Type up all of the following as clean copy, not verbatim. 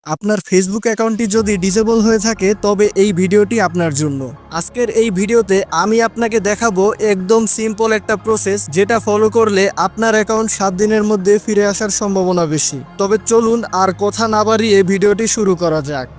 আপনার ফেসবুক অ্যাকাউন্টটি যদি ডিসেবল হয়ে থাকে তবে এই ভিডিওটি আপনার জন্য। আজকের এই ভিডিওতে আমি আপনাকে দেখাবো একদম সিম্পল একটা প্রসেস, যেটা ফলো করলে আপনার অ্যাকাউন্ট 7 দিনের মধ্যে ফিরে আসার সম্ভাবনা বেশি। তবে চলুন আর কথা না বাড়িয়ে ভিডিওটি শুরু করা যাক।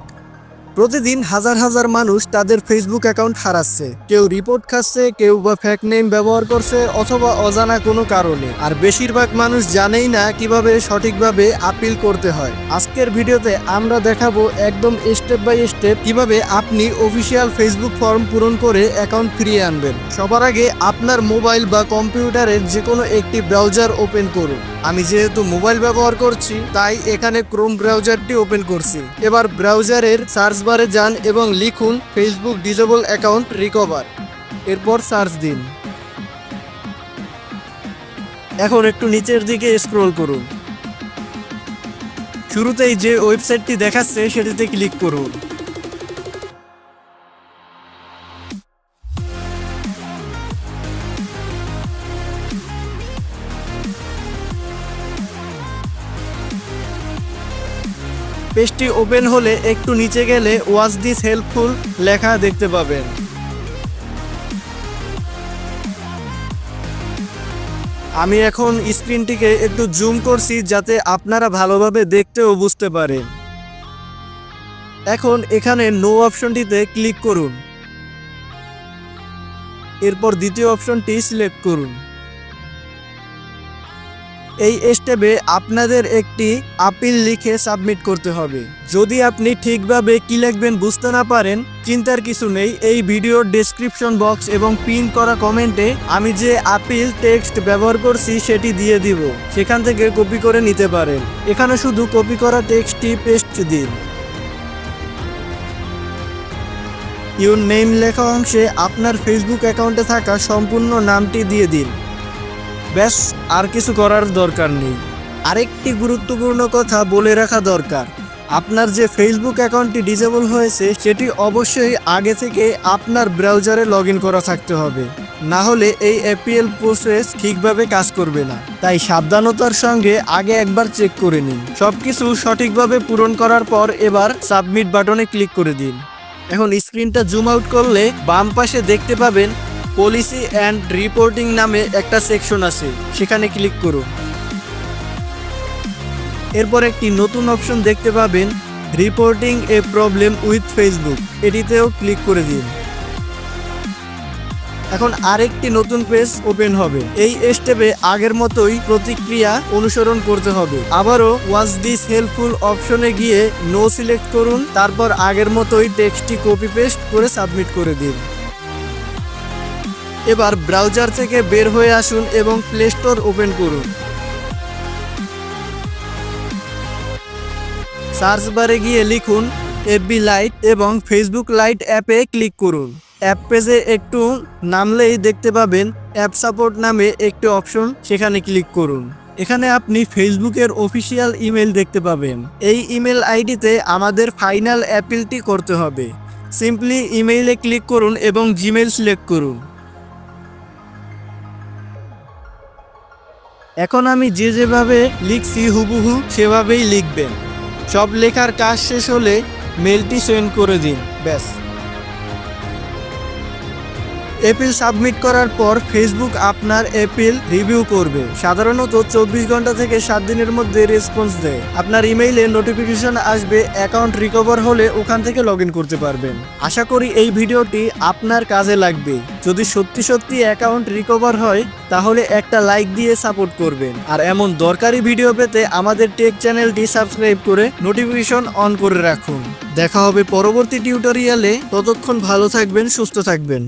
প্রতিদিন হাজার হাজার মানুষ তাদের ফেসবুক অ্যাকাউন্ট হারাচ্ছে। কেউ রিপোর্ট খাচ্ছে, কেউ বা ফেক নেম ব্যবহার করছে, অথবা অজানা কোনো কারণে। আর বেশিরভাগ মানুষ জানেই না কিভাবে সঠিকভাবে আপিল করতে হয়। আজকের ভিডিওতে আমরা দেখাবো একদম স্টেপ বাই স্টেপ কিভাবে আপনি অফিসিয়াল ফেসবুক ফর্ম পূরণ করে অ্যাকাউন্ট ফিরিয়ে আনবেন। সবার আগে আপনার মোবাইল বা কম্পিউটারের যে কোনো একটি ব্রাউজার ওপেন করুন। আমি যেহেতু মোবাইল ব্যবহার করছি তাই এখানে ক্রোম ব্রাউজারটি ওপেন করছি। এবার ব্রাউজারের সার্চ বারে যান এবং লিখুন ফেসবুক ডিসেবল অ্যাকাউন্ট রিকভার। এরপর সার্চ দিন। এখন একটু নিচের দিকে স্ক্রল করুন। শুরুতেই যে ওয়েবসাইটটি দেখাচ্ছে সেটিতে ক্লিক করুন। পেজটি ওপেন হলে একটু নিচে গেলে ওয়াজ দিস হেল্পফুল লেখা দেখতে পাবেন। আমি এখন স্ক্রিনটিকে একটু জুম করছি যাতে আপনারা ভালোভাবে দেখতে ও বুঝতে পারেন। এখন এখানে নো অপশনটিতে ক্লিক করুন। এরপর দ্বিতীয় অপশনটি সিলেক্ট করুন। এই স্টেপে আপনাদের একটি আপিল লিখে সাবমিট করতে হবে। যদি আপনি ঠিকভাবে কি লিখবেন বুঝতে না পারেন, চিন্তার কিছু নেই। এই ভিডিওর ডেসক্রিপশন বক্স এবং পিন করা কমেন্টে আমি যে আপিল টেক্সট ব্যবহার করছি সেটি দিয়ে দিব, সেখান থেকে কপি করে নিতে পারেন। এখানে শুধু কপি করা টেক্সটটি পেস্ট দিন। ইউর নেম লেখা অংশে আপনার ফেসবুক অ্যাকাউন্টে থাকা সম্পূর্ণ নামটি দিয়ে দিন। ব্যাস, আর কিছু করার দরকার নেই। আরেকটি গুরুত্বপূর্ণ কথা বলে রাখা দরকার, আপনার যে ফেসবুক অ্যাকাউন্টটি ডিসেবল হয়েছে সেটি অবশ্যই আগে থেকে আপনার ব্রাউজারে লগ ইন করা থাকতে হবে, না হলে এই অ্যাপিল প্রসেস ঠিকভাবে কাজ করবে না। তাই সাবধানতার সঙ্গে আগে একবার চেক করে নিন। সবকিছু সঠিকভাবে পূরণ করার পর এবার সাবমিট বাটনে ক্লিক করে দিন। এখন স্ক্রিনটা জুম আউট করলে বাম পাশে দেখতে পাবেন পলিসি অ্যান্ড রিপোর্টিং নামে একটা সেকশন আছে, সেখানে ক্লিক করুন। এরপর একটি নতুন অপশন দেখতে পাবেন reporting a problem with Facebook, এটিতেও ক্লিক করে দিন। এখন আরেকটি নতুন পেজ ওপেন হবে। এই স্টেপে আগের মতোই প্রতিক্রিয়া অনুসরণ করতে হবে। আবারও ওয়াজ দিস হেল্পফুল অপশনে গিয়ে নো সিলেক্ট করুন। তারপর আগের মতোই টেক্সটটি কপি পেস্ট করে সাবমিট করে দিন। এবার ব্রাউজার থেকে বের হয়ে আসুন এবং প্লে স্টোর ওপেন করুন। সার্চ বারে গিয়ে লিখুন এফবি লাইট এবং ফেসবুক লাইট অ্যাপে ক্লিক করুন। অ্যাপ পেজে একটু নামলেই দেখতে পাবেন অ্যাপ সাপোর্ট নামে একটি অপশন, সেখানে ক্লিক করুন। এখানে আপনি ফেসবুকের অফিসিয়াল ইমেল দেখতে পাবেন। এই ইমেল আইডিতে আমাদের ফাইনাল অ্যাপিলটি করতে হবে। সিম্পলি ইমেইলে ক্লিক করুন এবং জিমেইল সিলেক্ট করুন। এখন আমি যেভাবে লিখছি হুবহু সেভাবেই লিখবেন। সব লেখার কাজ শেষ হলে মেলটি সেন্ড করে দিন। ব্যাস, অ্যাপিল সাবমিট করার পর ফেসবুক আপনার অ্যাপিল রিভিউ করবে। সাধারণত 24 ঘন্টা থেকে 7 দিনের মধ্যে রেসপন্স দেয়। আপনার ইমেইলে নোটিফিকেশন আসবে, অ্যাকাউন্ট রিকভার হলে ওখান থেকে লগ ইন করতে পারবেন। আশা করি এই ভিডিওটি আপনার কাজে লাগবে। যদি সত্যি সত্যি অ্যাকাউন্ট রিকভার হয় তাহলে একটা লাইক দিয়ে সাপোর্ট করবেন। আর এমন দরকারি ভিডিও পেতে আমাদের টেক চ্যানেলটি সাবস্ক্রাইব করে নোটিফিকেশন অন করে রাখুন। দেখা হবে পরবর্তী টিউটোরিয়ালে। ততক্ষণ ভালো থাকবেন, সুস্থ থাকবেন।